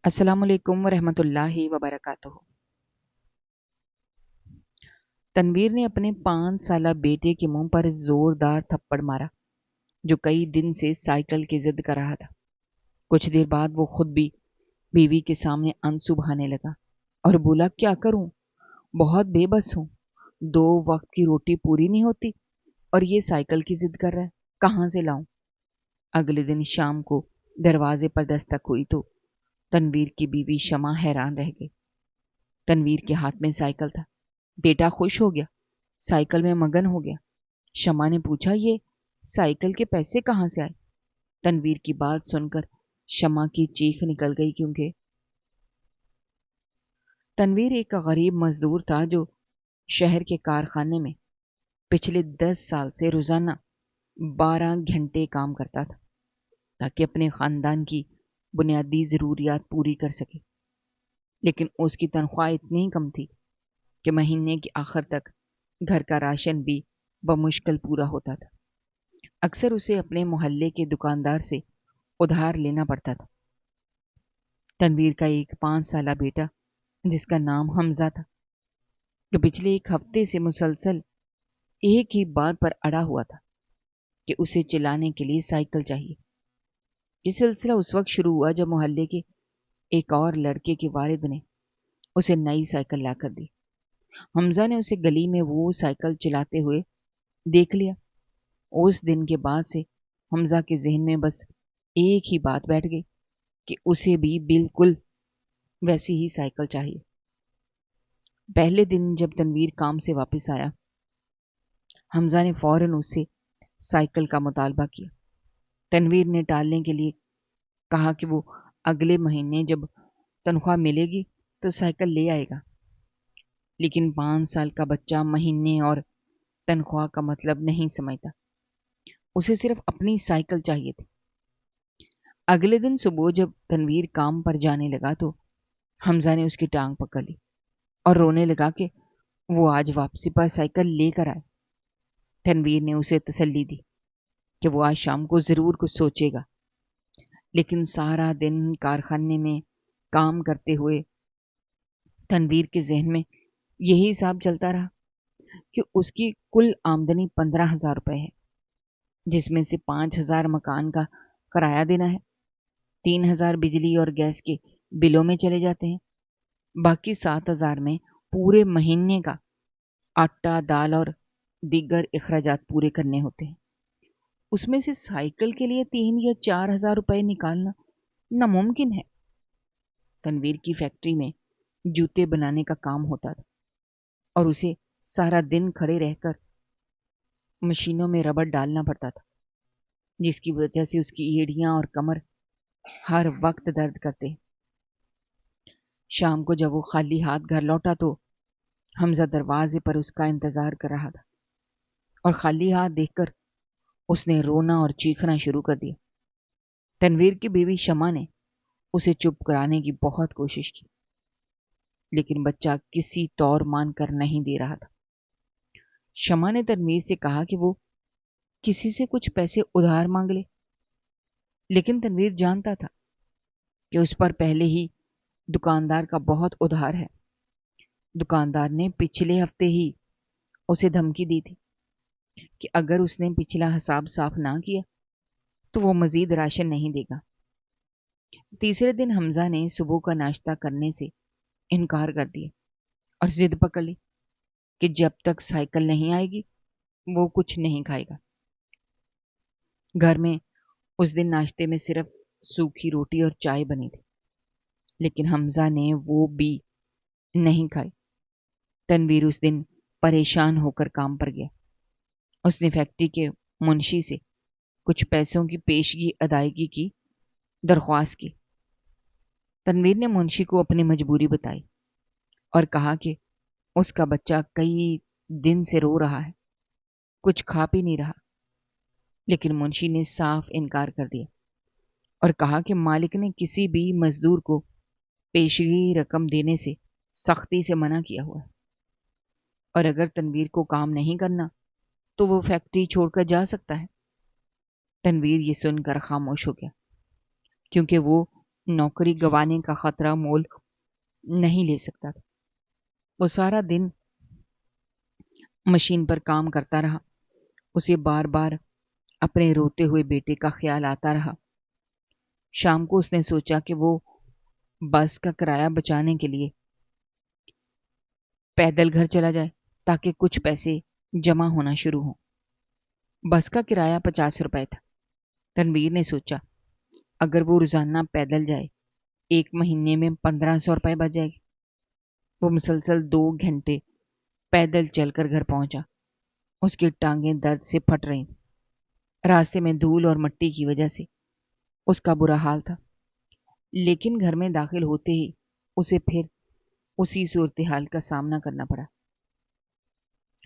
السلام علیکم ورحمۃ اللہ وبرکاتہ۔ تنویر نے اپنے 5 سالہ بیٹے کے منہ پر زوردار تھپڑ مارا جو کئی دن سے سائیکل کی ضد کر رہا تھا۔ کچھ دیر بعد وہ خود بھی بیوی کے سامنے آنسو بہانے لگا اور بولا، کیا کروں، بہت بے بس ہوں، 2 وقت کی روٹی پوری نہیں ہوتی اور یہ سائیکل کی ضد کر رہا ہے، کہاں سے لاؤں؟ اگلے دن شام کو دروازے پر دستک ہوئی تو تنویر کی بیوی شمع حیران رہ گئی۔ تنویر کے ہاتھ میں سائیکل تھا۔ بیٹا خوش ہو گیا، سائیکل میں مگن ہو گیا۔ شمع نے پوچھا، یہ سائیکل کے پیسے کہاں سے آئے؟ تنویر کی بات سن کر شمع کی چیخ نکل گئی، کیونکہ تنویر ایک غریب مزدور تھا جو شہر کے کارخانے میں پچھلے 10 سال سے روزانہ 12 گھنٹے کام کرتا تھا تاکہ اپنے خاندان کی بنیادی ضروریات پوری کر سکے، لیکن اس کی تنخواہ اتنی کم تھی کہ مہینے کے آخر تک گھر کا راشن بھی بمشکل پورا ہوتا تھا۔ اکثر اسے اپنے محلے کے دکاندار سے ادھار لینا پڑتا تھا۔ تنویر کا ایک 5 سالہ بیٹا جس کا نام حمزہ تھا، جو پچھلے ایک ہفتے سے مسلسل ایک ہی بات پر اڑا ہوا تھا کہ اسے چلانے کے لیے سائیکل چاہیے۔ یہ سلسلہ اس وقت شروع ہوا جب محلے کے ایک اور لڑکے کے والد نے اسے نئی سائیکل لا کر دی۔ حمزہ نے اسے گلی میں وہ سائیکل چلاتے ہوئے دیکھ لیا۔ اس دن کے بعد سے حمزہ کے ذہن میں بس ایک ہی بات بیٹھ گئی کہ اسے بھی بالکل ویسی ہی سائیکل چاہیے۔ پہلے دن جب تنویر کام سے واپس آیا، حمزہ نے فوراً اس سے سائیکل کا مطالبہ کیا۔ تنویر نے ٹالنے کے لیے کہا کہ وہ اگلے مہینے جب تنخواہ ملے گی تو سائیکل لے آئے گا، لیکن 5 سال کا بچہ مہینے اور تنخواہ کا مطلب نہیں سمجھتا۔ اسے صرف اپنی سائیکل چاہیے تھی۔ اگلے دن صبح جب تنویر کام پر جانے لگا تو حمزہ نے اس کی ٹانگ پکڑ لی اور رونے لگا کہ وہ آج واپسی پر سائیکل لے کر آئے۔ تنویر نے اسے تسلی دی کہ وہ آج شام کو ضرور کچھ سوچے گا، لیکن سارا دن کارخانے میں کام کرتے ہوئے تنویر کے ذہن میں یہی حساب چلتا رہا کہ اس کی کل آمدنی 15,000 روپے ہے، جس میں سے 5,000 مکان کا کرایہ دینا ہے، 3,000 بجلی اور گیس کے بلوں میں چلے جاتے ہیں، باقی 7,000 میں پورے مہینے کا آٹا، دال اور دیگر اخراجات پورے کرنے ہوتے ہیں۔ اس میں سے سائیکل کے لیے 3 یا 4 ہزار روپے نکالنا ناممکن ہے۔ تنویر کی فیکٹری میں جوتے بنانے کا کام ہوتا تھا اور اسے سارا دن کھڑے رہ کر مشینوں میں ربڑ ڈالنا پڑتا تھا، جس کی وجہ سے اس کی ایڑیاں اور کمر ہر وقت درد کرتے۔ شام کو جب وہ خالی ہاتھ گھر لوٹا تو حمزہ دروازے پر اس کا انتظار کر رہا تھا، اور خالی ہاتھ دیکھ کر اس نے رونا اور چیخنا شروع کر دیا۔ تنویر کی بیوی شمع نے اسے چپ کرانے کی بہت کوشش کی، لیکن بچہ کسی طور مان کر نہیں دے رہا تھا۔ شمع نے تنویر سے کہا کہ وہ کسی سے کچھ پیسے ادھار مانگ لے، لیکن تنویر جانتا تھا کہ اس پر پہلے ہی دکاندار کا بہت ادھار ہے۔ دکاندار نے پچھلے ہفتے ہی اسے دھمکی دی تھی کہ اگر اس نے پچھلا حساب صاف نہ کیا تو وہ مزید راشن نہیں دے گا۔ تیسرے دن حمزہ نے صبح کا ناشتہ کرنے سے انکار کر دیا اور ضد پکڑ لی کہ جب تک سائیکل نہیں آئے گی وہ کچھ نہیں کھائے گا۔ گھر میں اس دن ناشتے میں صرف سوکھی روٹی اور چائے بنی تھی، لیکن حمزہ نے وہ بھی نہیں کھائی۔ تنویر اس دن پریشان ہو کر کام پر گیا۔ اس نے فیکٹری کے منشی سے کچھ پیسوں کی پیشگی ادائیگی کی درخواست کی۔ تنویر نے منشی کو اپنی مجبوری بتائی اور کہا کہ اس کا بچہ کئی دن سے رو رہا ہے، کچھ کھا پی نہیں رہا، لیکن منشی نے صاف انکار کر دیا اور کہا کہ مالک نے کسی بھی مزدور کو پیشگی رقم دینے سے سختی سے منع کیا ہوا ہے، اور اگر تنویر کو کام نہیں کرنا تو وہ فیکٹری چھوڑ کر جا سکتا ہے۔ تنویر یہ سن کر خاموش ہو گیا، کیونکہ وہ نوکری گنوانے کا خطرہ مول نہیں لے سکتا تھا۔ وہ سارا دن مشین پر کام کرتا رہا۔ اسے بار بار اپنے روتے ہوئے بیٹے کا خیال آتا رہا۔ شام کو اس نے سوچا کہ وہ بس کا کرایہ بچانے کے لیے پیدل گھر چلا جائے تاکہ کچھ پیسے جمع ہونا شروع ہوں۔ بس کا کرایہ 50 روپے تھا۔ تنویر نے سوچا اگر وہ روزانہ پیدل جائے 1 مہینے میں 1500 روپے بچ جائے گی۔ وہ مسلسل 2 گھنٹے پیدل چل کر گھر پہنچا۔ اس کی ٹانگیں درد سے پھٹ رہی تھیں۔ راستے میں دھول اور مٹی کی وجہ سے اس کا برا حال تھا، لیکن گھر میں داخل ہوتے ہی اسے پھر اسی صورتحال کا سامنا کرنا پڑا۔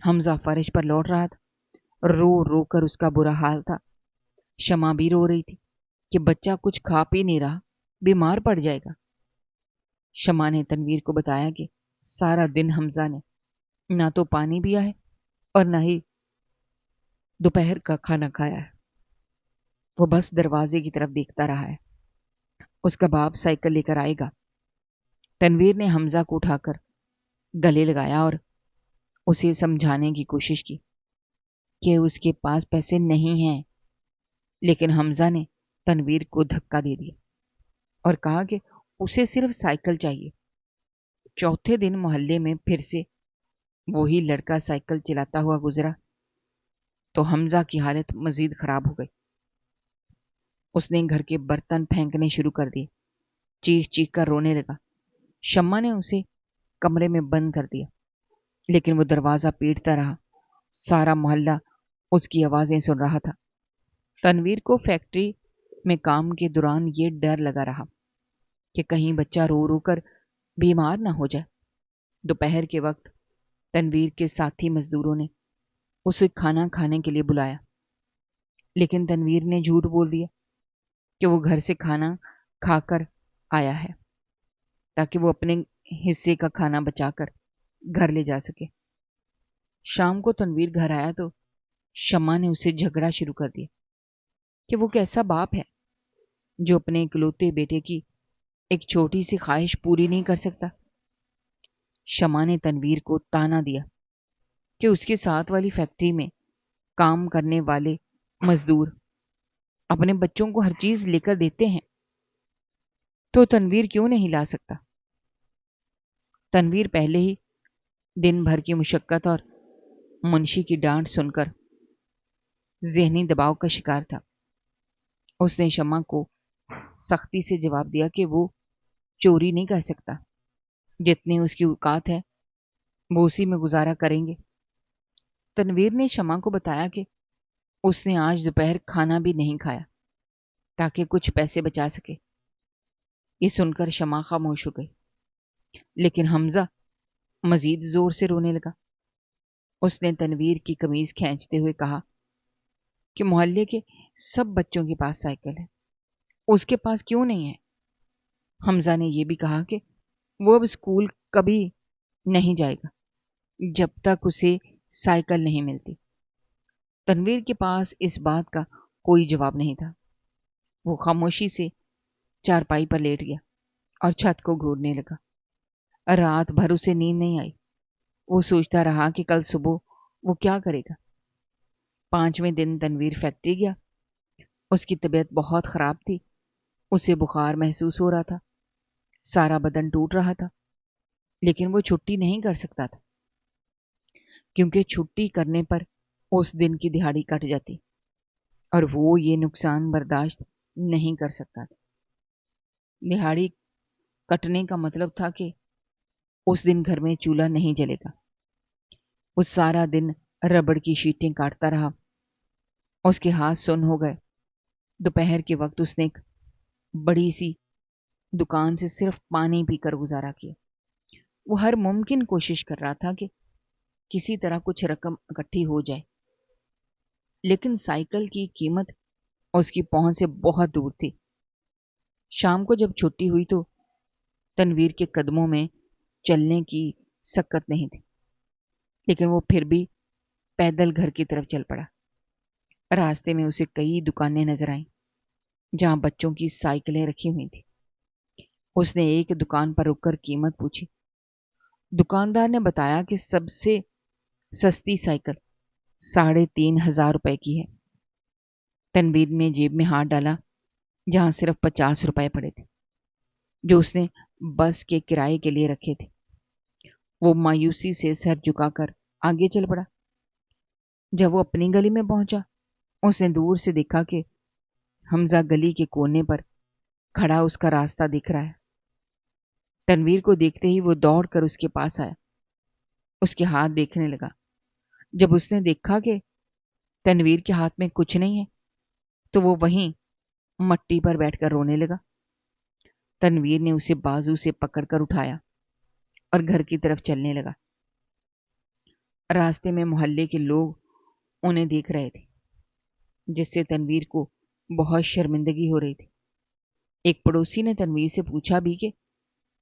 حمزہ فرش پر لوٹ رہا تھا، رو رو کر اس کا برا حال تھا۔ شمع بھی رو رہی تھی کہ بچہ کچھ کھا پی نہیں رہا، بیمار پڑ جائے گا۔ شمع نے تنویر کو بتایا کہ سارا دن حمزہ نے نہ تو پانی پیا ہے اور نہ ہی دوپہر کا کھانا کھایا ہے۔ وہ بس دروازے کی طرف دیکھتا رہا ہے۔ اس کا باپ سائیکل لے کر آئے گا۔ تنویر نے حمزہ کو اٹھا کر گلے لگایا اور اسے سمجھانے کی کوشش کی کہ اس کے پاس پیسے نہیں ہیں، لیکن حمزہ نے تنویر کو دھکا دے دیا اور کہا کہ اسے صرف سائیکل چاہیے۔ چوتھے دن محلے میں پھر سے وہی لڑکا سائیکل چلاتا ہوا گزرا تو حمزہ کی حالت مزید خراب ہو گئی۔ اس نے گھر کے برتن پھینکنے شروع کر دیے، چیخ چیخ کر رونے لگا۔ شمع نے اسے کمرے میں بند کر دیا، لیکن وہ دروازہ پیٹتا رہا۔ سارا محلہ اس کی آوازیں سن رہا تھا۔ تنویر کو فیکٹری میں کام کے دوران یہ ڈر لگا رہا کہ کہیں بچہ رو رو کر بیمار نہ ہو جائے۔ دوپہر کے وقت تنویر کے ساتھی مزدوروں نے اسے کھانا کھانے کے لیے بلایا، لیکن تنویر نے جھوٹ بول دیا کہ وہ گھر سے کھانا کھا کر آیا ہے تاکہ وہ اپنے حصے کا کھانا بچا کر گھر لے جا سکے۔ شام کو تنویر گھر آیا تو شمع نے اسے جھگڑا شروع کر دیا کہ وہ کیسا باپ ہے جو اپنے اکلوتے بیٹے کی ایک چھوٹی سی خواہش پوری نہیں کر سکتا۔ شمع نے تنویر کو تانا دیا کہ اس کے ساتھ والی فیکٹری میں کام کرنے والے مزدور اپنے بچوں کو ہر چیز لے کر دیتے ہیں، تو تنویر کیوں نہیں لا سکتا؟ تنویر پہلے ہی دن بھر کی مشقت اور منشی کی ڈانٹ سن کر ذہنی دباؤ کا شکار تھا۔ اس نے شمع کو سختی سے جواب دیا کہ وہ چوری نہیں کر سکتا، جتنی اس کی اوقات ہے وہ اسی میں گزارا کریں گے۔ تنویر نے شمع کو بتایا کہ اس نے آج دوپہر کھانا بھی نہیں کھایا تاکہ کچھ پیسے بچا سکے۔ یہ سن کر شمع خاموش ہو گئی، لیکن حمزہ مزید زور سے رونے لگا۔ اس نے تنویر کی قمیض کھینچتے ہوئے کہا کہ محلے کے سب بچوں کے پاس سائیکل ہے، اس کے پاس کیوں نہیں ہے؟ حمزہ نے یہ بھی کہا کہ وہ اب اسکول کبھی نہیں جائے گا جب تک اسے سائیکل نہیں ملتی۔ تنویر کے پاس اس بات کا کوئی جواب نہیں تھا۔ وہ خاموشی سے چارپائی پر لیٹ گیا اور چھت کو گھورنے لگا۔ رات بھر اسے نیند نہیں آئی۔ وہ سوچتا رہا کہ کل صبح وہ کیا کرے گا۔ 5ویں دن تنویر فیکٹری گیا۔ اس کی طبیعت بہت خراب تھی۔ اسے بخار محسوس ہو رہا تھا، سارا بدن ٹوٹ رہا تھا، لیکن وہ چھٹی نہیں کر سکتا تھا کیونکہ چھٹی کرنے پر اس دن کی دہاڑی کٹ جاتی اور وہ یہ نقصان برداشت نہیں کر سکتا تھا۔ دہاڑی کٹنے کا مطلب تھا کہ اس دن گھر میں چولہا نہیں جلے گا۔ وہ سارا دن ربڑ کی شیٹیں کاٹتا رہا۔ اس کے ہاتھ سن ہو گئے۔ دوپہر کے وقت اس نے ایک بڑی سی دکان سے صرف پانی پی کر گزارا کیا۔ وہ ہر ممکن کوشش کر رہا تھا کہ کسی طرح کچھ رقم اکٹھی ہو جائے، لیکن سائیکل کی قیمت اس کی پہنچ سے بہت دور تھی۔ شام کو جب چھٹی ہوئی تو تنویر کے قدموں میں چلنے کی سکت نہیں تھی، لیکن وہ پھر بھی پیدل گھر کی طرف چل پڑا۔ راستے میں اسے کئی دکانیں نظر آئیں جہاں بچوں کی سائیکلیں رکھی ہوئی تھیں۔ اس نے ایک دکان پر رک کر قیمت پوچھی۔ دکاندار نے بتایا کہ سب سے سستی سائیکل 3,500 کی ہے۔ تنویر نے جیب میں ہاتھ ڈالا جہاں صرف 50 روپے پڑے تھے جو اس نے بس کے کرائے کے لیے رکھے تھے۔ وہ مایوسی سے سر جھکا کر آگے چل پڑا۔ جب وہ اپنی گلی میں پہنچا، اس نے دور سے دیکھا کہ حمزہ گلی کے کونے پر کھڑا اس کا راستہ دیکھ رہا ہے۔ تنویر کو دیکھتے ہی وہ دوڑ کر اس کے پاس آیا، اس کے ہاتھ دیکھنے لگا۔ جب اس نے دیکھا کہ تنویر کے ہاتھ میں کچھ نہیں ہے تو وہ وہیں مٹی پر بیٹھ کر رونے لگا۔ تنویر نے اسے بازو سے پکڑ کر اٹھایا اور گھر کی طرف چلنے لگا۔ راستے میں محلے کے لوگ انہیں دیکھ رہے تھے، جس سے تنویر کو بہت شرمندگی ہو رہی تھی۔ ایک پڑوسی نے تنویر سے پوچھا بھی کہ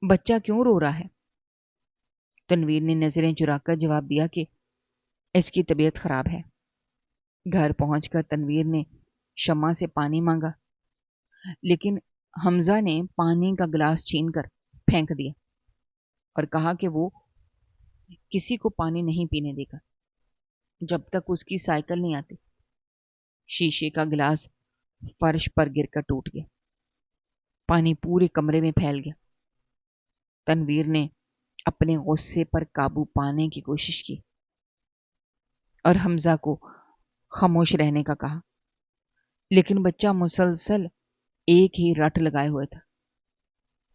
بچہ کیوں رو رہا ہے؟ تنویر نے نظریں چرا کر جواب دیا کہ اس کی طبیعت خراب ہے۔ گھر پہنچ کر تنویر نے شمع سے پانی مانگا، لیکن حمزہ نے پانی کا گلاس چھین کر پھینک دیا اور کہا کہ وہ کسی کو پانی نہیں پینے دے گا جب تک اس کی سائیکل نہیں آتی۔ شیشے کا گلاس فرش پر گر کر ٹوٹ گیا، پانی پورے کمرے میں پھیل گیا۔ تنویر نے اپنے غصے پر قابو پانے کی کوشش کی اور حمزہ کو خاموش رہنے کا کہا، لیکن بچہ مسلسل ایک ہی رٹ لگائے ہوئے تھا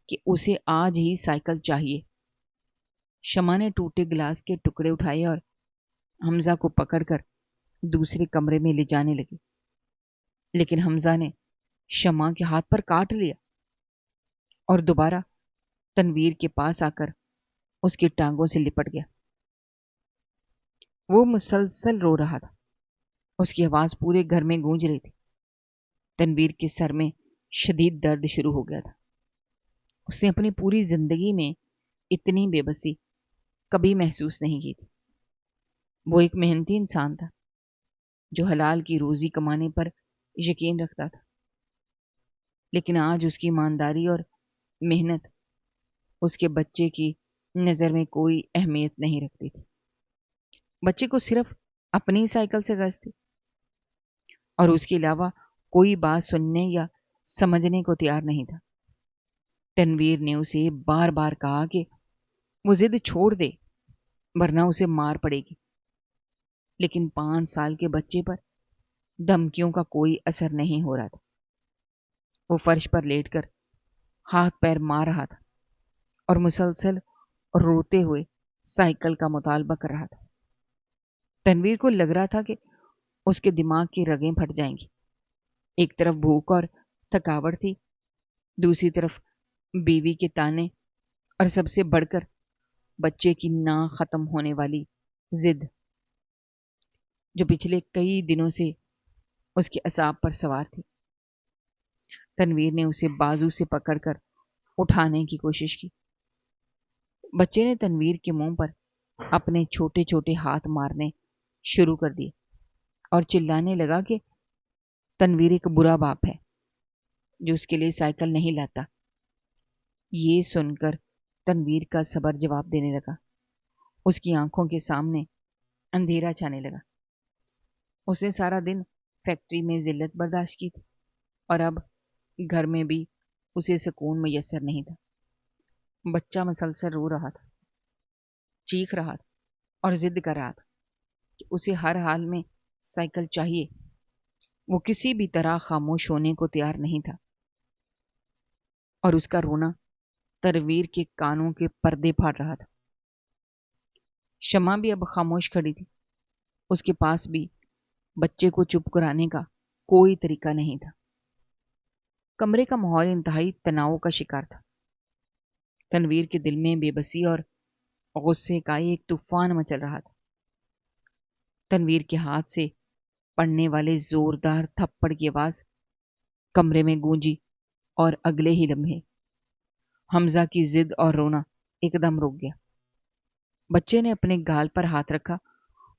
کہ اسے آج ہی سائیکل چاہیے۔ شمع نے ٹوٹے گلاس کے ٹکڑے اٹھائے اور حمزہ کو پکڑ کر دوسرے کمرے میں لے جانے لگی، لیکن حمزہ نے شمع کے ہاتھ پر کاٹ لیا اور دوبارہ تنویر کے پاس آ کر اس کی ٹانگوں سے لپٹ گیا۔ وہ مسلسل رو رہا تھا، اس کی آواز پورے گھر میں گونج رہی تھی۔ تنویر کے سر میں شدید درد شروع ہو گیا تھا۔ اس نے اپنی پوری زندگی میں اتنی بے بسی کبھی محسوس نہیں کی تھی۔ وہ ایک محنتی انسان تھا جو حلال کی روزی کمانے پر یقین رکھتا تھا، لیکن آج اس کی ایمانداری اور محنت اس کے بچے کی نظر میں کوئی اہمیت نہیں رکھتی تھی۔ بچے کو صرف اپنی سائیکل سے غرض تھی اور اس کے علاوہ کوئی بات سننے یا سمجھنے کو تیار نہیں تھا۔ تنویر نے اسے بار بار کہا کہ وہ ضد چھوڑ دے ورنہ اسے مار پڑے گی، لیکن 5 سال کے بچے پر دھمکیوں کا کوئی اثر نہیں ہو رہا تھا۔ وہ فرش پر لیٹ کر ہاتھ پیر مار رہا تھا اور مسلسل روتے ہوئے سائیکل کا مطالبہ کر رہا تھا۔ تنویر کو لگ رہا تھا کہ اس کے دماغ کی رگیں پھٹ جائیں گی۔ ایک طرف بھوک اور تھکاوٹ تھی، دوسری طرف بیوی کے تانے اور سب سے بڑھ کر بچے کی نہ ختم ہونے والی ضد جو پچھلے کئی دنوں سے اس کے اعصاب پر سوار تھی۔ تنویر نے اسے بازو سے پکڑ کر اٹھانے کی کوشش کی۔ بچے نے تنویر کے منہ پر اپنے چھوٹے چھوٹے ہاتھ مارنے شروع کر دیے اور چلانے لگا کہ تنویر ایک برا باپ ہے جو اس کے لیے سائیکل نہیں لاتا۔ یہ سن کر تنویر کا صبر جواب دینے لگا۔ اس کی آنکھوں کے سامنے اندھیرا چھانے لگا۔ اس نے سارا دن فیکٹری میں ذلت برداشت کی تھی اور اب گھر میں بھی اسے سکون میسر نہیں تھا۔ بچہ مسلسل رو رہا تھا، چیخ رہا تھا اور ضد کر رہا تھا کہ اسے ہر حال میں سائیکل چاہیے۔ وہ کسی بھی طرح خاموش ہونے کو تیار نہیں تھا اور اس کا رونا تنویر کے کانوں کے پردے پھاڑ رہا تھا۔ شمع بھی اب خاموش کھڑی تھی۔ اس کے پاس بھی بچے کو چپ کرانے کا کوئی طریقہ نہیں تھا۔ کمرے کا ماحول انتہائی تناؤ کا شکار تھا۔ تنویر کے دل میں بے بسی اور غصے کا ایک طوفان مچل رہا تھا۔ تنویر کے ہاتھ سے پڑنے والے زوردار تھپڑ کی آواز کمرے میں گونجی اور اگلے ہی لمحے حمزہ کی ضد اور رونا ایک دم رک گیا۔ بچے نے اپنے گال پر ہاتھ رکھا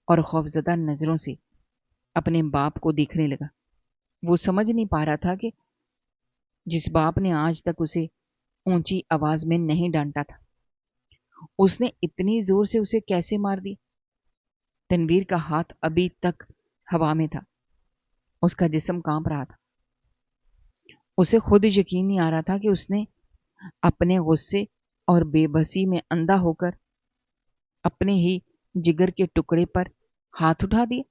اور خوفزدہ نظروں سے اپنے باپ کو دیکھنے لگا۔ وہ سمجھ نہیں پا رہا تھا کہ جس باپ نے آج تک اسے اونچی آواز میں نہیں ڈانٹا تھا۔ اس نے اتنی زور سے اسے کیسے مار دی؟ تنویر کا ہاتھ ابھی تک ہوا میں تھا، اس کا جسم کانپ رہا تھا۔ اسے خود یقین نہیں آ رہا تھا کہ اس نے اپنے غصے اور بے بسی میں اندھا ہو کر اپنے ہی جگر کے ٹکڑے پر ہاتھ اٹھا دیا۔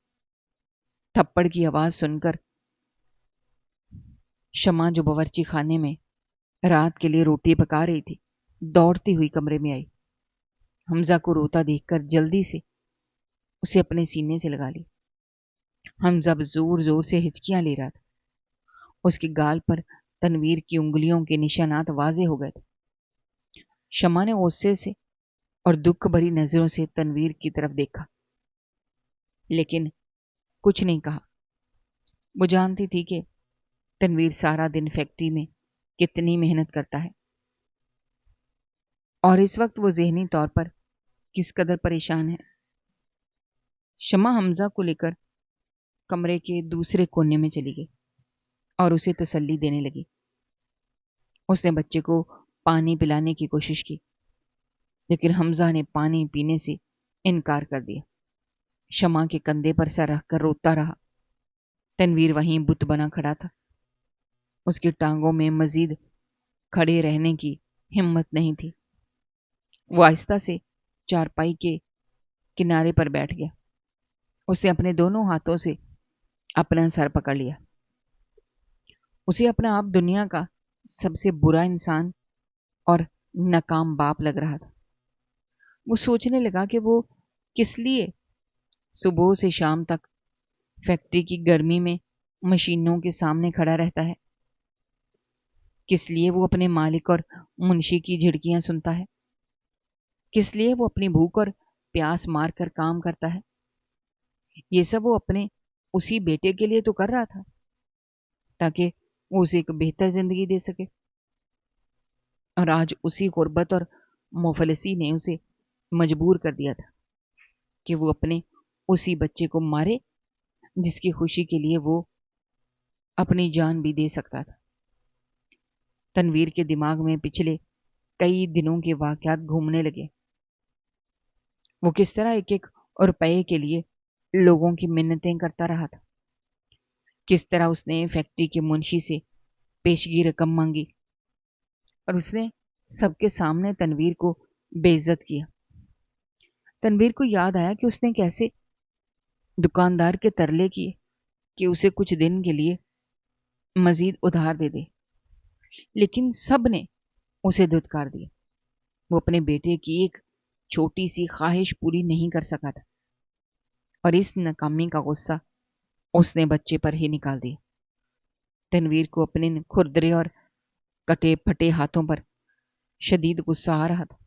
تھپڑ کی آواز سن کر شمع جو باورچی خانے میں رات کے لیے روٹی پکا رہی تھی دوڑتی ہوئی کمرے میں آئی۔ حمزہ کو روتا دیکھ کر جلدی سے اسے اپنے سینے سے لگا لی۔ حمزہ زور زور سے ہچکیاں لے رہا تھا۔ اس کے گال پر تنویر کی انگلیوں کے نشانات واضح ہو گئے تھے۔ شمع نے غصے سے اور دکھ بھری نظروں سے تنویر کی طرف دیکھا، لیکن کچھ نہیں کہا۔ وہ جانتی تھی کہ تنویر سارا دن فیکٹری میں کتنی محنت کرتا ہے اور اس وقت وہ ذہنی طور پر کس قدر پریشان ہے۔ شمع حمزہ کو لے کر کمرے کے دوسرے کونے میں چلی گئی اور اسے تسلی دینے لگی۔ اس نے بچے کو پانی پلانے کی کوشش کی، لیکن حمزہ نے پانی پینے سے انکار کر دیا۔ شمع کے کندھے پر سر رکھ کر روتا رہا۔ تنویر وہیں بت بنا کھڑا تھا۔ اس کی ٹانگوں میں مزید کھڑے رہنے کی ہمت نہیں تھی۔ وہ آہستہ سے چارپائی کے کنارے پر بیٹھ گیا۔ اسے اپنے دونوں ہاتھوں سے اپنا سر پکڑ لیا۔ اسے اپنا آپ دنیا کا سب سے برا انسان اور ناکام باپ لگ رہا تھا۔ وہ سوچنے لگا کہ وہ کس لیے صبح سے شام تک فیکٹری کی گرمی میں مشینوں کے سامنے کھڑا رہتا ہے، کس لیے وہ اپنے مالک اور منشی کی جھڑکیاں سنتا ہے، کس لیے وہ اپنی بھوک اور پیاس مار کر کام کرتا ہے۔ یہ سب وہ اپنے اسی بیٹے کے لیے تو کر رہا تھا تاکہ وہ اسے ایک بہتر زندگی دے سکے، اور آج اسی غربت اور مفلسی نے اسے مجبور کر دیا تھا کہ وہ اپنے اسی بچے کو مارے جس کی خوشی کے لیے وہ اپنی جان بھی دے سکتا تھا۔ تنویر کے دماغ میں پچھلے کئی دنوں کے واقعات گھومنے لگے۔ وہ کس طرح ایک ایک روپے کے لیے لوگوں کی منتیں کرتا رہا تھا، کس طرح اس نے فیکٹری کے منشی سے پیشگی رقم مانگی اور اس نے سب کے سامنے تنویر کو بے عزت کیا۔ تنویر کو یاد آیا کہ اس نے کیسے دکاندار کے ترلے کیے کہ اسے کچھ دن کے لیے مزید ادھار دے دے، لیکن سب نے اسے دھتکار دیا۔ وہ اپنے بیٹے کی ایک چھوٹی سی خواہش پوری نہیں کر سکا تھا، اور اس ناکامی کا غصہ اس نے بچے پر ہی نکال دیا۔ تنویر کو اپنے کھردرے اور کٹے پھٹے ہاتھوں پر شدید غصہ آ رہا تھا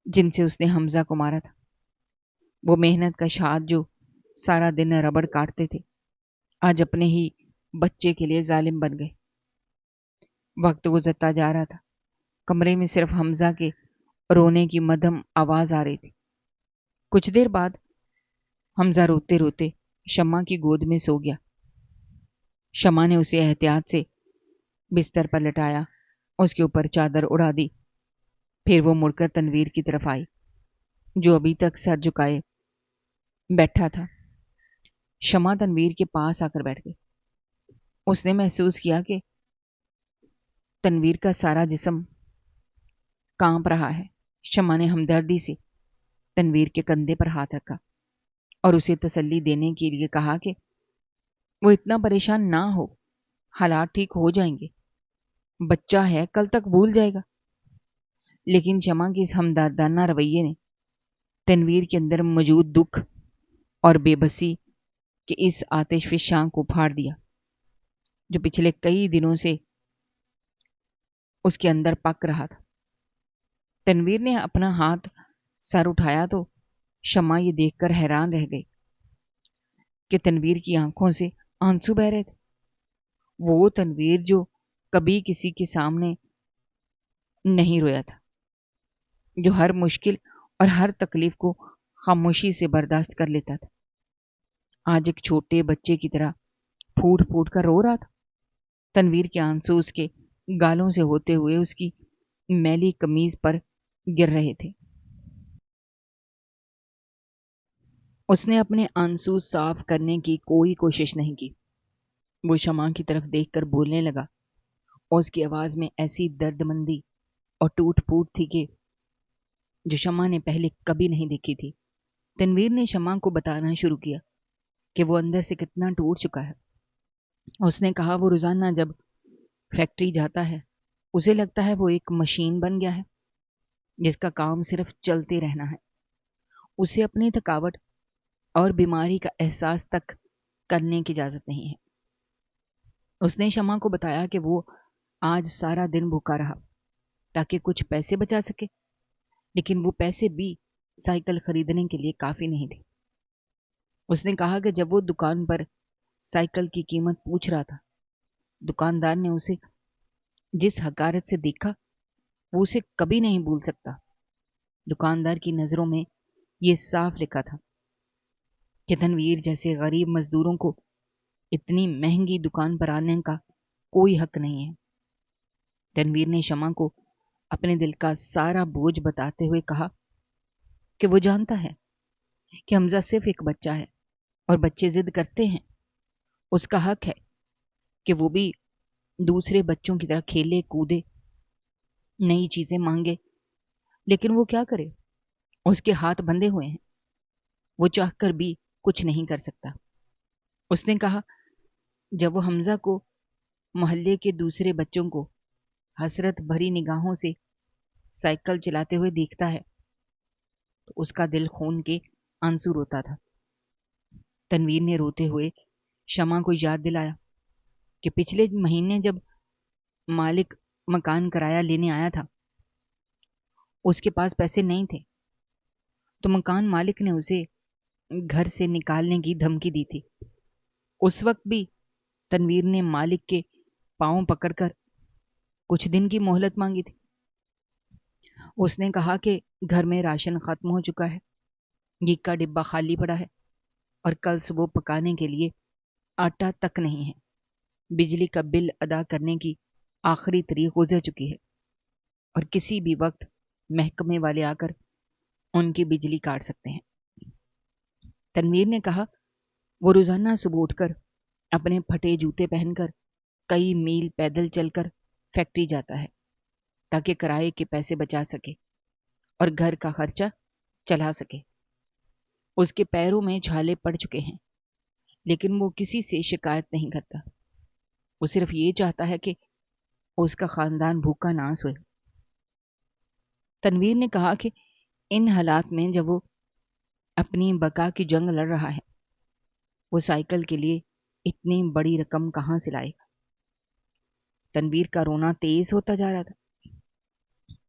جن سے اس نے حمزہ کو مارا تھا۔ وہ محنت کش ہاتھ جو سارا دن ربڑ کاٹتے تھے آج اپنے ہی بچے کے لیے ظالم بن گئے۔ وقت گزرتا جا رہا تھا۔ کمرے میں صرف حمزہ کے رونے کی مدھم آواز آ رہی تھی۔ کچھ دیر بعد حمزہ روتے روتے شمع کی گود میں سو گیا۔ شمع نے اسے احتیاط سے بستر پر لٹایا، اس کے اوپر چادر اڑا دی، پھر وہ مڑ کر تنویر کی طرف آئی جو ابھی تک سر جھکائے بیٹھا تھا۔ شمع تنویر کے پاس آ کر بیٹھ گئی۔ اس نے محسوس کیا کہ تنویر کا سارا جسم کانپ رہا ہے۔ شمع نے ہمدردی سے تنویر کے کندھے پر ہاتھ رکھا اور اسے تسلی دینے کے لیے کہا کہ وہ اتنا پریشان نہ ہو، حالات ٹھیک ہو جائیں گے، بچہ ہے کل تک بھول جائے گا۔ لیکن شمع کے اس ہمدردانہ رویے نے تنویر کے اندر موجود دکھ اور بے بسی کے اس آتش فشاں کو پھاڑ دیا جو پچھلے کئی دنوں سے اس کے اندر پک رہا تھا۔ تنویر نے اپنا ہاتھ سر اٹھایا تو شمع یہ دیکھ کر حیران رہ گئی کہ تنویر کی آنکھوں سے آنسو بہ رہے تھے۔ وہ تنویر جو کبھی کسی کے سامنے نہیں رویا تھا، جو ہر مشکل اور ہر تکلیف کو خاموشی سے برداشت کر لیتا تھا، آج ایک چھوٹے بچے کی طرح پھوٹ پھوٹ کر رو رہا تھا۔ تنویر کے آنسو اس کے گالوں سے ہوتے ہوئے اس کی میلی قمیض پر گر رہے تھے۔ اس نے اپنے آنسو صاف کرنے کی کوئی کوشش نہیں کی۔ وہ شمع کی طرف دیکھ کر بولنے لگا اور اس کی آواز میں ایسی درد مندی اور ٹوٹ پھوٹ تھی کہ جو شمع نے پہلے کبھی نہیں دیکھی تھی۔ تنویر نے شمع کو بتانا شروع کیا کہ وہ اندر سے کتنا ٹوٹ چکا ہے۔ اس نے کہا وہ روزانہ جب فیکٹری جاتا ہے اسے لگتا ہے وہ ایک مشین بن گیا ہے جس کا کام صرف چلتے رہنا ہے۔ اسے اپنی تھکاوٹ اور بیماری کا احساس تک کرنے کی اجازت نہیں ہے۔ اس نے شمع کو بتایا کہ وہ آج سارا دن بھوکا رہا تاکہ کچھ پیسے بچا سکے، لیکن وہ پیسے بھی سائیکل خریدنے کے لیے کافی نہیں تھے۔ اس نے کہا کہ جب وہ دکان پر سائیکل کی قیمت پوچھ رہا تھا، دکاندار نے اسے جس حقارت سے دیکھا وہ اسے کبھی نہیں بھول سکتا۔ دکاندار کی نظروں میں یہ صاف لکھا تھا کہ تنویر جیسے غریب مزدوروں کو اتنی مہنگی دکان پر آنے کا کوئی حق نہیں ہے۔ تنویر نے شمع کو اپنے دل کا سارا بوجھ بتاتے ہوئے کہا کہ وہ جانتا ہے کہ حمزہ صرف ایک بچہ ہے اور بچے ضد کرتے ہیں۔ اس کا حق ہے کہ وہ بھی دوسرے بچوں کی طرح کھیلے کودے، نئی چیزیں مانگے، لیکن وہ کیا کرے؟ اس کے ہاتھ بندھے ہوئے ہیں، وہ چاہ کر بھی کچھ نہیں کر سکتا۔ اس نے کہا جب وہ حمزہ کو محلے کے دوسرے بچوں کو حسرت بھری نگاہوں سے سائیکل چلاتے ہوئے دیکھتا ہے تو اس کا دل خون کے آنسو روتا تھا۔ تنویر نے روتے ہوئے شمع کو یاد دلایا کہ پچھلے مہینے جب مالک مکان کرایہ لینے آیا تھا اس کے پاس پیسے نہیں تھے تو مکان مالک نے اسے گھر سے نکالنے کی دھمکی دی تھی۔ اس وقت بھی تنویر نے مالک کے پاؤں پکڑ کر کچھ دن کی مہلت مانگی تھی۔ اس نے کہا کہ گھر میں راشن ختم ہو چکا ہے، گھی کا ڈبہ خالی پڑا ہے اور کل صبح پکانے کے لیے آٹا تک نہیں ہے۔ بجلی کا بل ادا کرنے کی آخری تاریخ گزر چکی ہے اور کسی بھی وقت محکمے والے آ کر ان کی بجلی کاٹ سکتے ہیں۔ تنویر نے کہا وہ روزانہ صبح اٹھ کر اپنے پھٹے جوتے پہن کر کئی میل پیدل چل کر فیکٹری جاتا ہے تاکہ کرائے کے پیسے بچا سکے اور گھر کا خرچہ چلا سکے۔ اس کے پیروں میں چھالے پڑ چکے ہیں لیکن وہ کسی سے شکایت نہیں کرتا۔ وہ صرف یہ چاہتا ہے کہ اس کا خاندان بھوکا نہ سوئے۔ تنویر نے کہا کہ ان حالات میں جب وہ اپنی بقا کی جنگ لڑ رہا ہے وہ سائیکل کے لیے اتنی بڑی رقم کہاں سے لائے گا؟ تنویر کا رونا تیز ہوتا جا رہا تھا۔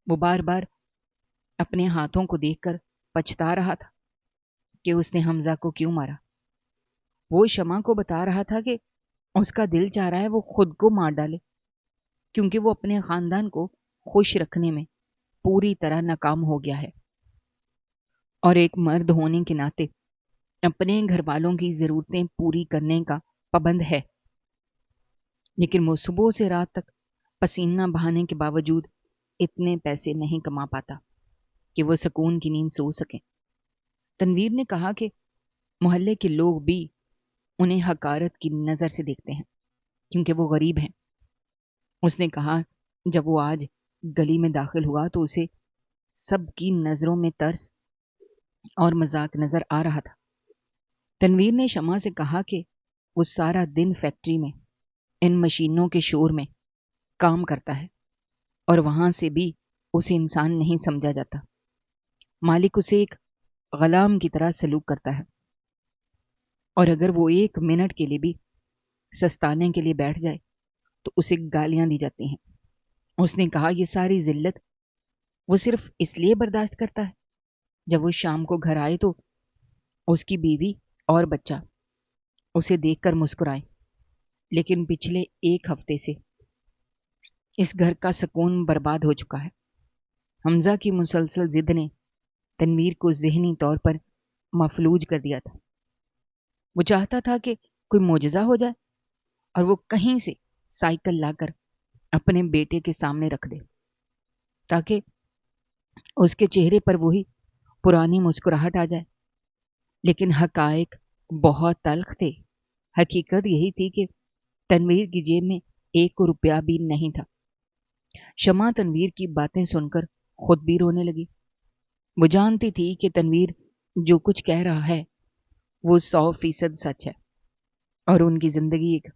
وہ بار بار اپنے ہاتھوں کو دیکھ کر پچھتا رہا تھا کہ اس نے حمزہ کو کیوں مارا۔ وہ شمع کو بتا رہا تھا کہ اس کا دل چاہ رہا ہے وہ خود کو مار ڈالے کیونکہ وہ اپنے خاندان کو خوش رکھنے میں پوری طرح ناکام ہو گیا ہے اور ایک مرد ہونے کے ناطے اپنے گھر والوں کی ضرورتیں پوری کرنے کا پابند ہے، لیکن وہ صبح سے رات تک پسینہ بہانے کے باوجود اتنے پیسے نہیں کما پاتا کہ وہ سکون کی نیند سو سکیں۔ تنویر نے کہا کہ محلے کے لوگ بھی انہیں حقارت کی نظر سے دیکھتے ہیں کیونکہ وہ غریب ہیں۔ اس نے کہا جب وہ آج گلی میں داخل ہوا تو اسے سب کی نظروں میں ترس اور مذاق نظر آ رہا تھا۔ تنویر نے شمع سے کہا کہ وہ سارا دن فیکٹری میں ان مشینوں کے شور میں کام کرتا ہے اور وہاں سے بھی اسے انسان نہیں سمجھا جاتا۔ مالک اسے ایک غلام کی طرح سلوک کرتا ہے اور اگر وہ ایک منٹ کے لیے بھی سستانے کے لیے بیٹھ جائے تو اسے گالیاں دی جاتی ہیں۔ اس نے کہا یہ ساری ذلت وہ صرف اس لیے برداشت کرتا ہے جب وہ شام کو گھر آئے تو اس کی بیوی اور بچہ اسے دیکھ کر مسکرائے، لیکن پچھلے ایک ہفتے سے اس گھر کا سکون برباد ہو چکا ہے۔ حمزہ کی مسلسل ضد نے تنویر کو ذہنی طور پر مفلوج کر دیا تھا۔ وہ چاہتا تھا کہ کوئی معجزہ ہو جائے اور وہ کہیں سے سائیکل لا کر اپنے بیٹے کے سامنے رکھ دے۔ تاکہ اس کے چہرے پر وہی پرانی مسکراہٹ آ جائے، لیکن حقائق بہت تلخ تھے۔ حقیقت یہی تھی کہ تنویر کی جیب میں 1 روپیہ بھی نہیں تھا۔ شمع تنویر کی باتیں سن کر خود بھی رونے لگی۔ وہ جانتی تھی کہ تنویر جو کچھ کہہ رہا ہے وہ 100% سچ ہے، اور ان کی زندگی ایک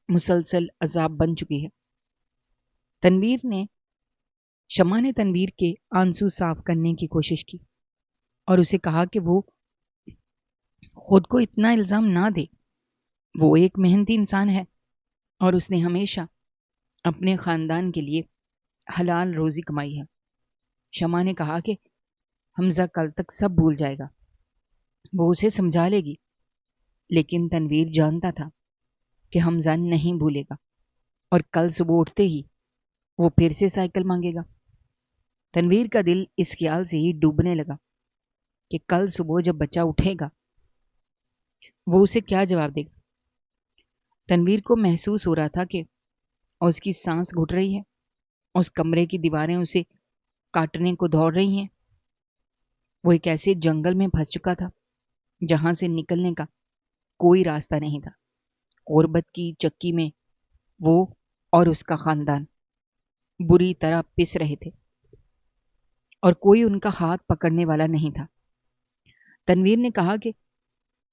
مسلسل عذاب بن چکی ہے۔ شمع نے تنویر کے آنسو صاف کرنے کی کوشش کی اور اسے کہا کہ وہ خود کو اتنا الزام نہ دے۔ وہ ایک محنتی انسان ہے اور اس نے ہمیشہ اپنے خاندان کے لیے حلال روزی کمائی ہے۔ شمع نے کہا کہ حمزہ کل تک سب بھول جائے گا، وہ اسے سمجھا لے گی، لیکن تنویر جانتا تھا کہ حمزہ نہیں بھولے گا اور کل صبح اٹھتے ہی وہ پھر سے سائیکل مانگے گا۔ تنویر کا دل اس خیال سے ہی ڈوبنے لگا کہ کل صبح جب بچہ اٹھے گا وہ اسے کیا جواب دے گا۔ تنویر کو محسوس ہو رہا تھا کہ اس کی سانس گھٹ رہی ہے، اس کمرے کی دیواریں اسے کاٹنے کو دوڑ رہی ہیں۔ وہ ایک ایسے جنگل میں پھنس چکا تھا جہاں سے نکلنے کا کوئی راستہ نہیں تھا۔ غربت کی چکی میں وہ اور اس کا خاندان بری طرح پس رہے تھے اور کوئی ان کا ہاتھ پکڑنے والا نہیں تھا۔ تنویر نے کہا کہ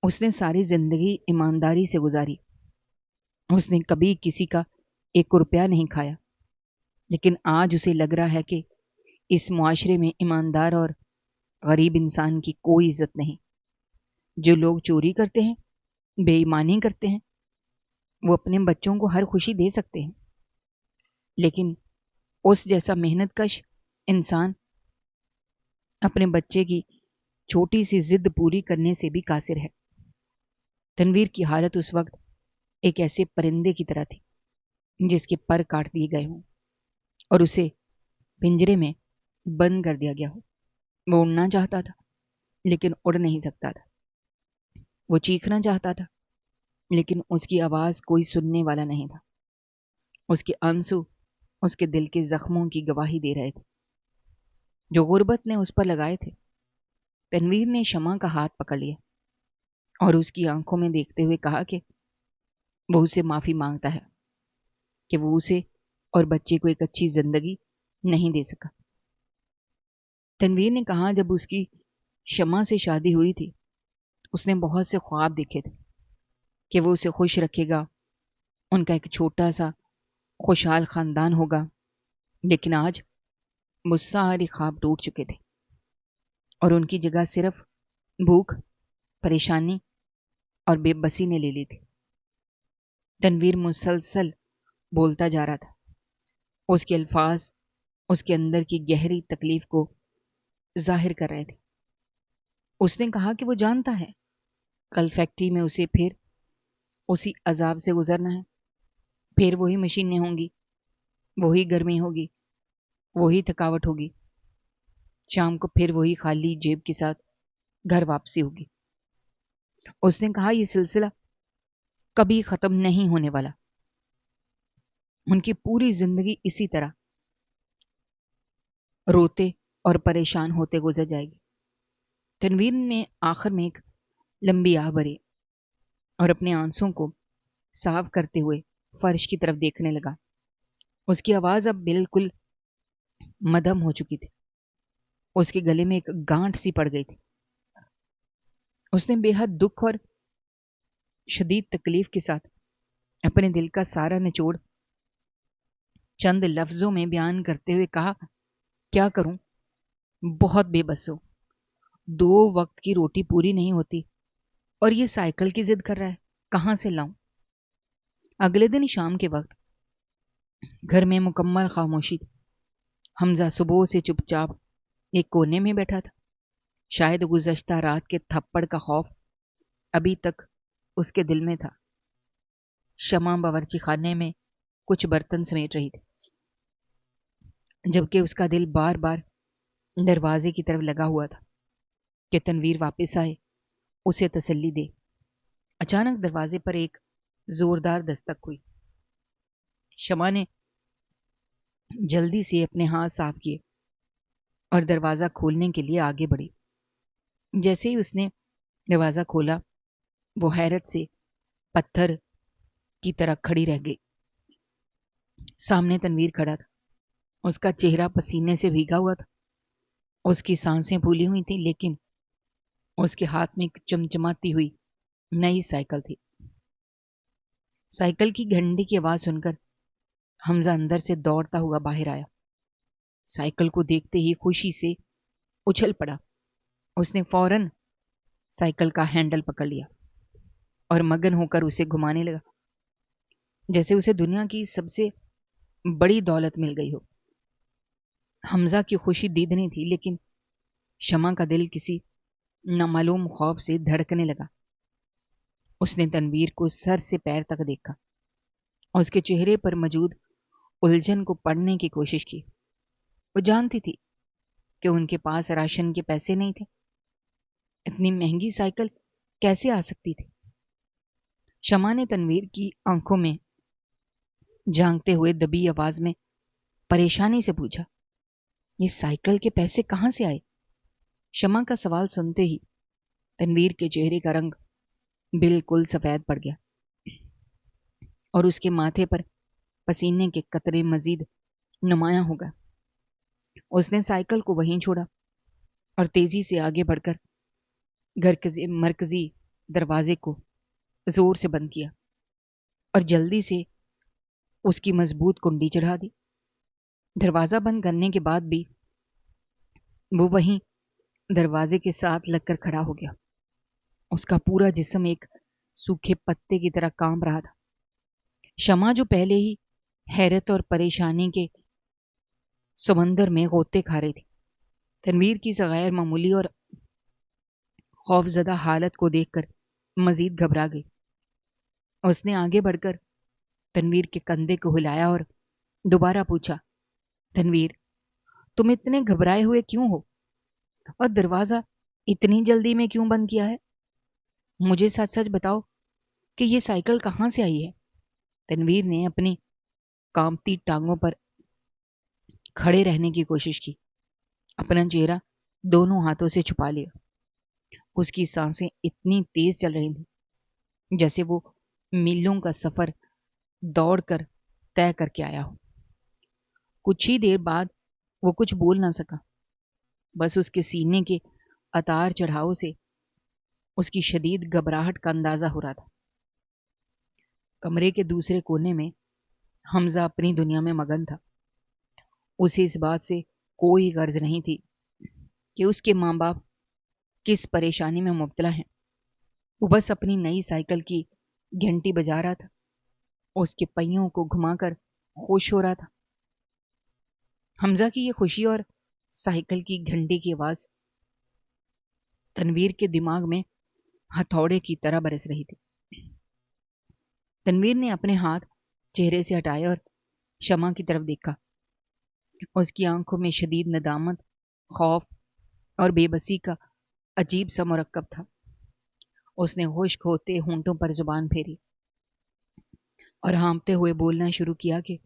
اس نے ساری زندگی ایمانداری سے گزاری، اس نے کبھی کسی کا 1 روپیہ نہیں کھایا، لیکن آج اسے لگ رہا ہے کہ اس معاشرے میں ایماندار اور غریب انسان کی کوئی عزت نہیں۔ جو لوگ چوری کرتے ہیں، بے ایمانی کرتے ہیں، وہ اپنے بچوں کو ہر خوشی دے سکتے ہیں، لیکن اس جیسا محنت کش انسان اپنے بچے کی چھوٹی سی ضد پوری کرنے سے بھی قاصر ہے۔ تنویر کی حالت اس وقت ایک ایسے پرندے کی طرح تھی جس کے پر کاٹ دیے گئے ہوں اور اسے پنجرے میں بند کر دیا گیا ہو۔ وہ اڑنا چاہتا تھا لیکن اڑ نہیں سکتا تھا، وہ چیخنا چاہتا تھا لیکن اس کی آواز کوئی سننے والا نہیں تھا۔ اس کے آنسو اس کے دل کے زخموں کی گواہی دے رہے تھے جو غربت نے اس پر لگائے تھے۔ تنویر نے شمع کا ہاتھ پکڑ لیا اور اس کی آنکھوں میں دیکھتے ہوئے کہا کہ وہ اسے معافی مانگتا ہے کہ وہ اسے اور بچے کو ایک اچھی زندگی نہیں دے سکا۔ تنویر نے کہا جب اس کی شمع سے شادی ہوئی تھی اس نے بہت سے خواب دیکھے تھے کہ وہ اسے خوش رکھے گا، ان کا ایک چھوٹا سا خوشحال خاندان ہوگا، لیکن آج وہ سارے خواب ٹوٹ چکے تھے اور ان کی جگہ صرف بھوک، پریشانی اور بے بسی نے لے لی تھی۔ تنویر مسلسل بولتا جا رہا تھا، اس کے الفاظ اس کے اندر کی گہری تکلیف کو ظاہر کر رہے تھے۔ اس نے کہا کہ وہ جانتا ہے کل فیکٹری میں اسے پھر اسی عذاب سے گزرنا ہے، پھر وہی مشینیں ہوں گی، وہی گرمی ہوگی، وہی تھکاوٹ ہوگی، شام کو پھر وہی خالی جیب کے ساتھ گھر واپسی ہوگی۔ اس نے کہا یہ سلسلہ کبھی ختم نہیں ہونے والا، ان کی پوری زندگی اسی طرح روتے اور پریشان ہوتے گزر جائے گی۔ تنویر نے آخر میں ایک لمبی آہ بھری اور اپنے آنسوں کو صاف کرتے ہوئے فرش کی طرف دیکھنے لگا۔ اس کی آواز اب بالکل مدھم ہو چکی تھی، اس کے گلے میں ایک گانٹھ سی پڑ گئی تھی۔ اس نے بے حد دکھ اور شدید تکلیف کے ساتھ اپنے دل کا سارا نچوڑ چند لفظوں میں بیان کرتے ہوئے کہا، کیا کروں، بہت بے بس ہوں، 2 وقت کی روٹی پوری نہیں ہوتی اور یہ سائیکل کی ضد کر رہا ہے، کہاں سے لاؤں؟ اگلے دن شام کے وقت گھر میں مکمل خاموشی تھی۔ حمزہ صبح سے چپ چاپ ایک کونے میں بیٹھا تھا، شاید گزشتہ رات کے تھپڑ کا خوف ابھی تک اس کے دل میں تھا۔ شمع باورچی خانے میں کچھ برتن سمیٹ رہی تھی، جبکہ اس کا دل بار بار دروازے کی طرف لگا ہوا تھا کہ تنویر واپس آئے، اسے تسلی دے۔ اچانک دروازے پر ایک زوردار دستک ہوئی۔ شمع نے جلدی سے اپنے ہاتھ صاف کیے اور دروازہ کھولنے کے لیے آگے بڑھی۔ جیسے ہی اس نے دروازہ کھولا وہ حیرت سے پتھر کی طرح کھڑی رہ گئی۔ سامنے تنویر کھڑا تھا، اس کا چہرہ پسینے سے بھیگا ہوا تھا، اس کی سانسیں پھولی ہوئی تھیں، لیکن اس کے ہاتھ میں ایک چمچماتی ہوئی نئی سائیکل تھی۔ سائیکل کی گھنٹی کی آواز سن کر حمزہ اندر سے دوڑتا ہوا باہر آیا۔ سائیکل کو دیکھتے ہی خوشی سے اچھل پڑا۔ اس نے فوراً سائیکل کا ہینڈل پکڑ لیا اور مگن ہو کر اسے گھمانے لگا، جیسے اسے دنیا کی سب سے بڑی دولت مل گئی ہو۔ حمزہ کی خوشی دیدنی تھی، لیکن شمع کا دل کسی نامعلوم خوف سے دھڑکنے لگا۔ اس نے تنویر کو سر سے پیر تک دیکھا، اس کے چہرے پر موجود الجھن کو پڑھنے کی کوشش کی۔ وہ جانتی تھی کہ ان کے پاس راشن کے پیسے نہیں تھے، اتنی مہنگی سائیکل کیسے آ سکتی تھی؟ شمع نے تنویر کی آنکھوں میں جھانکتے ہوئے دبی آواز میں پریشانی سے پوچھا، یہ سائیکل کے پیسے کہاں سے آئے؟ شمع کا سوال سنتے ہی تنویر کے چہرے کا رنگ بالکل سفید پڑ گیا اور اس کے ماتھے پر پسینے کے قطرے مزید نمایاں ہو گئے۔ اس نے سائیکل کو وہیں چھوڑا اور تیزی سے آگے بڑھ کر گھر کے مرکزی دروازے کو زور سے بند کیا اور جلدی سے اس کی مضبوط کنڈی چڑھا دی۔ دروازہ بند کرنے کے بعد بھی وہ وہیں دروازے کے ساتھ لگ کر کھڑا ہو گیا۔ اس کا پورا جسم ایک سوکھے پتے کی طرح کانپ رہا تھا۔ شمع جو پہلے ہی حیرت اور پریشانی کے سمندر میں غوطے کھا رہی تھی، تنویر کی غیر معمولی اور خوفزدہ حالت کو دیکھ کر مزید گھبرا گئی۔ اس نے آگے بڑھ کر تنویر کے کندھے کو ہلایا اور دوبارہ پوچھا، تنویر، تم اتنے گھبرائے ہوئے کیوں ہو اور دروازہ اتنی جلدی میں کیوں بند کیا ہے؟ مجھے سچ سچ بتاؤ کہ یہ سائیکل کہاں سے آئی ہے؟ تنویر نے اپنی کانپتی ٹانگوں پر کھڑے رہنے کی کوشش کی، اپنا چہرہ دونوں ہاتھوں سے چھپا لیا۔ اس کی سانسیں اتنی تیز چل رہی تھیں جیسے وہ میلوں کا سفر دوڑ کر طے کر کے آیا ہو۔ کچھ ہی دیر بعد وہ کچھ بول نہ سکا، بس اس کے سینے کے اتار چڑھاؤ سے اس کی شدید گھبراہٹ کا اندازہ ہو رہا تھا۔ کمرے کے دوسرے کونے میں حمزہ اپنی دنیا میں مگن تھا۔ اسے اس بات سے کوئی غرض نہیں تھی کہ اس کے ماں باپ کس پریشانی میں مبتلا ہیں۔ وہ بس اپنی نئی سائیکل کی گھنٹی بجا رہا تھا، اس کے پہیوں کو گھما کر خوش ہو رہا تھا۔ حمزہ کی یہ خوشی اور سائیکل کی گھنٹی کی آواز تنویر کے دماغ میں ہتھوڑے کی طرح برس رہی تھی۔ تنویر نے اپنے ہاتھ چہرے سے ہٹائے اور شمع کی طرف دیکھا۔ اس کی آنکھوں میں شدید ندامت، خوف اور بے بسی کا عجیب سا مرکب تھا۔ اس نے خشک ہوتے ہونٹوں پر زبان پھیری اور ہانپتے ہوئے بولنا شروع کیا کہ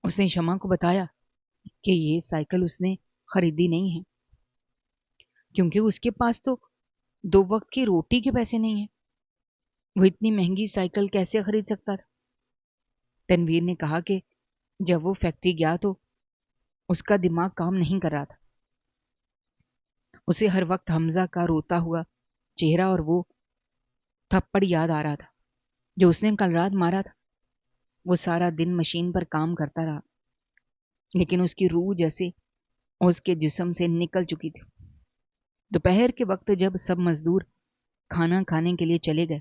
اس نے شمع کو بتایا کہ یہ سائیکل اس نے خریدی نہیں ہے، کیونکہ اس کے پاس تو 2 وقت کی روٹی کے پیسے نہیں ہیں۔ وہ اتنی مہنگی سائیکل کیسے خرید سکتا تھا؟ تنویر نے کہا کہ جب وہ فیکٹری گیا تو اس کا دماغ کام نہیں کر رہا تھا۔ اسے ہر وقت حمزہ کا روتا ہوا چہرہ اور وہ تھپڑ یاد آ رہا تھا جو اس نے کل رات مارا تھا۔ وہ سارا دن مشین پر کام کرتا رہا، لیکن اس کی روح جیسے اس کے جسم سے نکل چکی تھی۔ دوپہر کے وقت جب سب مزدور کھانا کھانے کے لیے چلے گئے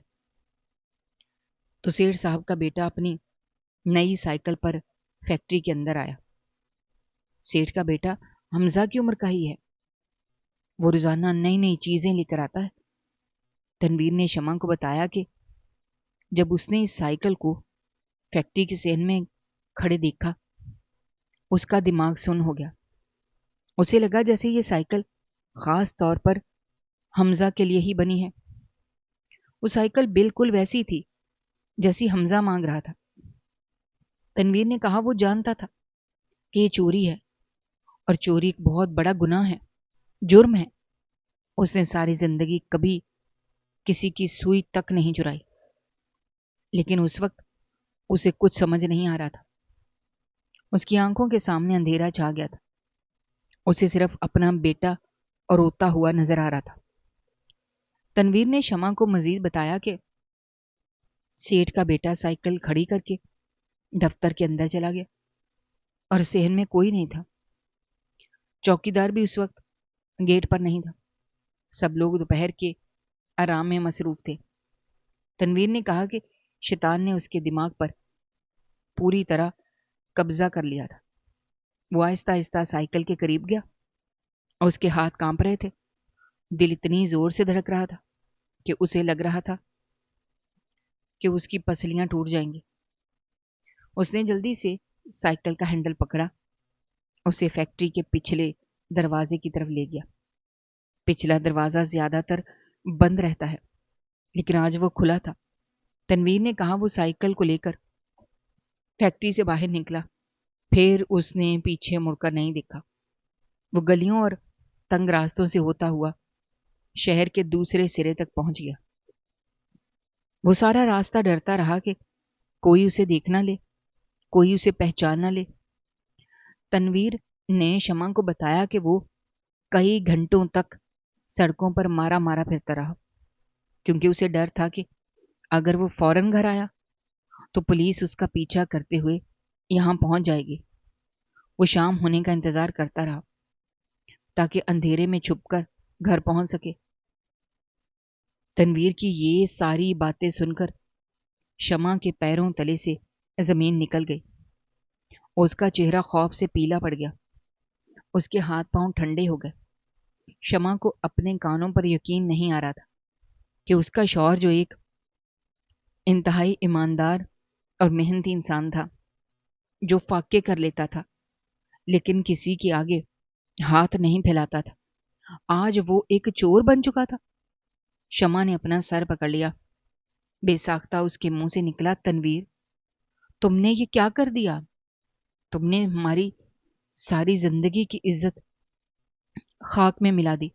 تو سیٹھ صاحب کا بیٹا اپنی نئی سائیکل پر فیکٹری کے اندر آیا۔ سیٹھ کا بیٹا حمزہ کی عمر کا ہی ہے، وہ روزانہ نئی نئی چیزیں لے کر آتا ہے۔ تنویر نے شمع کو بتایا کہ جب اس نے اس سائیکل کو فیکٹری کے صحن میں کھڑے دیکھا، اس کا دماغ سن ہو گیا۔ اسے لگا جیسے یہ سائیکل خاص طور پر حمزہ کے لیے ہی بنی ہے۔ وہ سائیکل بالکل ویسی تھی جیسی حمزہ مانگ رہا تھا۔ تنویر نے کہا وہ جانتا تھا کہ یہ چوری ہے اور چوری ایک بہت بڑا گناہ ہے، جرم ہے۔ اس نے ساری زندگی کبھی کسی کی سوئی تک نہیں چرائی، لیکن اس وقت اسے کچھ سمجھ نہیں آ رہا تھا۔ اس کی آنکھوں کے سامنے اندھیرا چھا گیا تھا۔ اسے صرف اپنا بیٹا اور روتا ہوا نظر آ رہا تھا۔ تنویر نے شمع کو مزید بتایا کہ سیٹھ کا بیٹا سائیکل کھڑی کر کے دفتر کے اندر چلا گیا اور صحن میں کوئی نہیں تھا۔ چوکیدار بھی اس وقت گیٹ پر نہیں تھا۔ سب لوگ دوپہر کے آرام میں مصروف تھے۔ تنویر نے کہا کہ شیطان نے اس کے دماغ پر پوری طرح قبضہ کر لیا تھا۔ وہ آہستہ آہستہ سائیکل کے قریب گیا اور اس کے ہاتھ کانپ رہے تھے۔ دل اتنی زور سے دھڑک رہا تھا کہ اسے لگ رہا تھا کہ اس کی پسلیاں ٹوٹ جائیں گی۔ اس نے جلدی سے سائیکل کا ہینڈل پکڑا، اسے فیکٹری کے پچھلے دروازے کی طرف لے گیا۔ پچھلا دروازہ زیادہ تر بند رہتا ہے، لیکن آج وہ کھلا تھا۔ تنویر نے کہا وہ سائیکل کو لے کر فیکٹری سے باہر نکلا، پھر اس نے پیچھے مڑ کر نہیں دیکھا۔ وہ گلیوں اور تنگ راستوں سے ہوتا ہوا شہر کے دوسرے سرے تک پہنچ گیا۔ وہ سارا راستہ ڈرتا رہا کہ کوئی اسے دیکھ نہ لے، کوئی اسے پہچان نہ لے۔ تنویر نے شمع کو بتایا کہ وہ کئی گھنٹوں تک سڑکوں پر مارا مارا پھرتا رہا، کیونکہ اسے ڈر تھا کہ اگر وہ فوراً گھر آیا تو پولیس اس کا پیچھا کرتے ہوئے یہاں پہنچ جائے گی۔ وہ شام ہونے کا انتظار کرتا رہا تاکہ اندھیرے میں چھپ کر گھر پہنچ سکے۔ تنویر کی یہ ساری باتیں سن کر شمع کے پیروں تلے سے زمین نکل گئی۔ اس کا چہرہ خوف سے پیلا پڑ گیا، اس کے ہاتھ پاؤں ٹھنڈے ہو گئے۔ شمع کو اپنے کانوں پر یقین نہیں آ رہا تھا کہ اس کا شوہر، جو ایک انتہائی ایماندار اور محنتی انسان تھا، جو فاقے کر لیتا تھا لیکن کسی کے آگے ہاتھ نہیں پھیلاتا تھا، آج وہ ایک چور بن چکا تھا۔ شمع نے اپنا سر پکڑ لیا۔ بے ساختہ اس کے منہ سے نکلا، تنویر، تم نے یہ کیا کر دیا؟ تم نے ہماری ساری زندگی کی عزت خاک میں ملا دی۔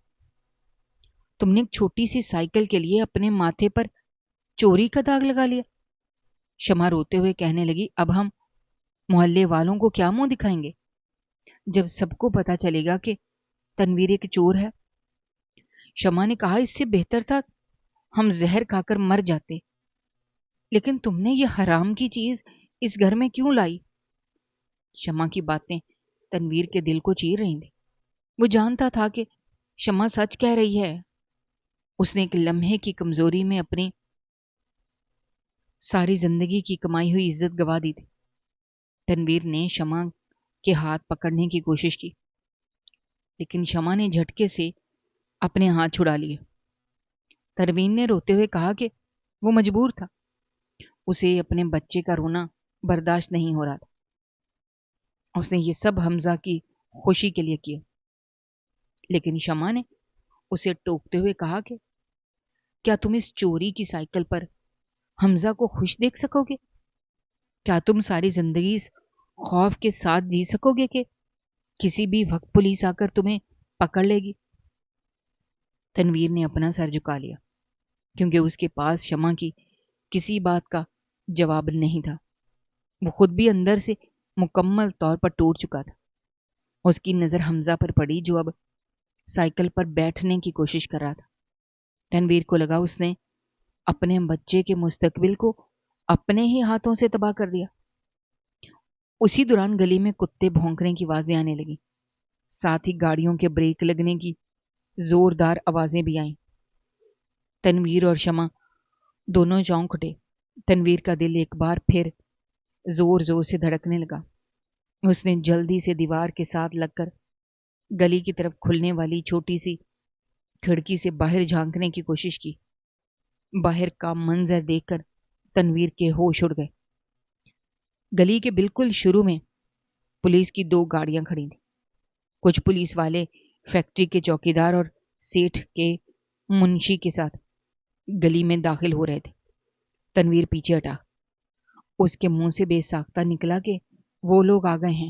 تم نے ایک چھوٹی سی سائیکل کے لیے اپنے ماتھے پر چوری کا داغ لگا لیا۔ شمع روتے ہوئے کہنے لگی، اب ہم محلے والوں کو کیا منہ دکھائیں گے جب سب کو پتا چلے گا کہ تنویر ایک چور ہے؟ شمع نے کہا، اس سے بہتر تھا ہم زہر کھا کر مر جاتے، لیکن تم نے یہ حرام کی چیز اس گھر میں کیوں لائی؟ شمع کی باتیں تنویر کے دل کو چیر رہی تھیں۔ وہ جانتا تھا کہ شمع سچ کہہ رہی ہے۔ اس نے ایک لمحے کی کمزوری میں اپنی ساری زندگی کی کمائی ہوئی عزت گوا دی تھی۔ تنویر نے شمع کے ہاتھ پکڑنے کی کوشش کی، لیکن شمع نے جھٹکے سے اپنے ہاتھ چھڑا لیے۔ تنویر نے روتے ہوئے کہا کہ وہ مجبور تھا، اسے اپنے بچے کا رونا برداشت نہیں ہو رہا تھا۔ اس نے یہ سب حمزہ کی خوشی کے لیے کیا۔ لیکن شمع نے اسے ٹوکتے ہوئے کہا کہ کیا تم اس چوری کی سائیکل پر حمزہ کو خوش دیکھ سکو گے؟ کیا تم ساری زندگی اس خوف کے ساتھ جی سکو گے کہ کسی بھی وقت پولیس آ کر تمہیں پکڑ لے گی؟ تنویر نے اپنا سر جھکا لیا، کیونکہ اس کے پاس شمع کی کسی بات کا جواب نہیں تھا۔ وہ خود بھی اندر سے مکمل طور پر ٹوٹ چکا تھا۔ اس کی نظر حمزہ پر پڑی، جو اب سائیکل پر بیٹھنے کی کوشش کر رہا تھا۔ تنویر کو لگا اس نے اپنے بچے کے مستقبل کو اپنے ہی ہاتھوں سے تباہ کر دیا۔ اسی دوران گلی میں کتے بھونکنے کی آوازیں آنے لگیں، ساتھ ہی گاڑیوں کے بریک لگنے کی زوردار آوازیں بھی آئیں۔ تنویر اور شمع دونوں چونک اٹھے۔ تنویر کا دل ایک بار پھر زور زور سے دھڑکنے لگا۔ اس نے جلدی سے دیوار کے ساتھ لگ کر گلی کی طرف کھلنے والی چھوٹی سی کھڑکی سے باہر جھانکنے کی کوشش کی۔ باہر کا منظر دیکھ کر تنویر کے ہوش اڑ گئے۔ گلی کے بالکل شروع میں پولیس کی 2 گاڑیاں کھڑی تھیں۔ کچھ پولیس والے فیکٹری کے چوکیدار اور سیٹھ کے منشی کے ساتھ گلی میں داخل ہو رہے تھے۔ تنویر پیچھے ہٹا۔ اس کے منہ سے بے ساختہ نکلا کہ وہ لوگ آ گئے ہیں۔